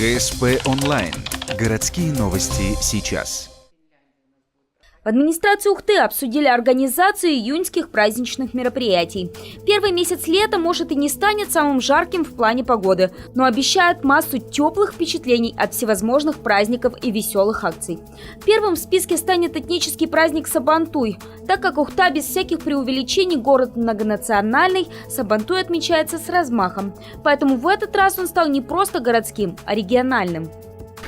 ГСП онлайн. Городские новости сейчас. В администрации Ухты обсудили организацию июньских праздничных мероприятий. Первый месяц лета, может, и не станет самым жарким в плане погоды, но обещает массу теплых впечатлений от всевозможных праздников и веселых акций. Первым в списке станет этнический праздник Сабантуй. Так как Ухта без всяких преувеличений город многонациональный, Сабантуй отмечается с размахом. Поэтому в этот раз он стал не просто городским, а региональным.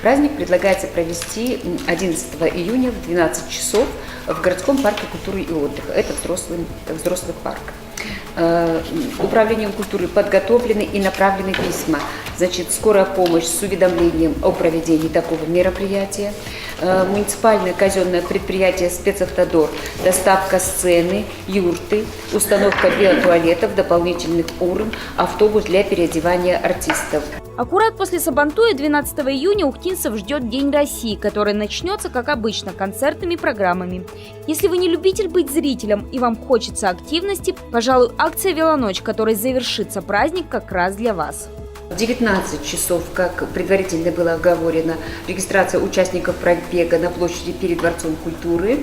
Праздник предлагается провести 11 июня в 12 часов в городском парке культуры и отдыха. Это взрослый парк. Управлением культуры подготовлены и направлены письма. Скорая помощь с уведомлением о проведении такого мероприятия. Муниципальное казенное предприятие «Спецавтодор», доставка сцены, юрты, установка биотуалетов, дополнительных урн, автобус для переодевания артистов. Аккурат после Сабантуя 12 июня ухтинцев ждет День России, который начнется, как обычно, концертными программами. Если вы не любитель быть зрителем и вам хочется активности, пожалуй, акция «Велоночь», которой завершится праздник, как раз для вас. В 19 часов, как предварительно было оговорено, регистрация участников пробега на площади перед Дворцом культуры.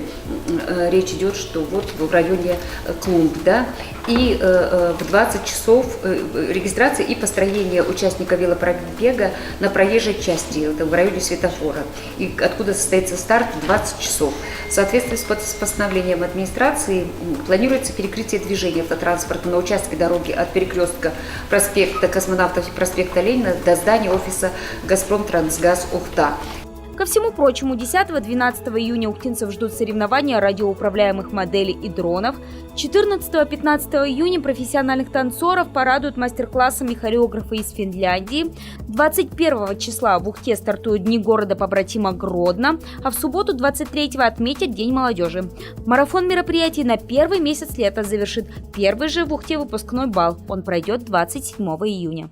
Речь идет, что вот в районе клумб, да, и в 20 часов регистрация и построение участника велопробега на проезжей части, в районе светофора, и откуда состоится старт в 20 часов. В соответствии с постановлением администрации планируется перекрытие движения автотранспорта на участке дороги от перекрестка проспекта Космонавтов и проспекта Ленина до здания офиса «Газпромтрансгаз Ухта». Ко всему прочему, 10-12 июня ухтинцев ждут соревнования радиоуправляемых моделей и дронов. 14-15 июня профессиональных танцоров порадуют мастер-классами хореографы из Финляндии. 21 числа в Ухте стартуют Дни города-побратима Гродно, а в субботу 23-го отметят День молодежи. Марафон мероприятий на первый месяц лета завершит первый же в Ухте выпускной бал. Он пройдет 27 июня.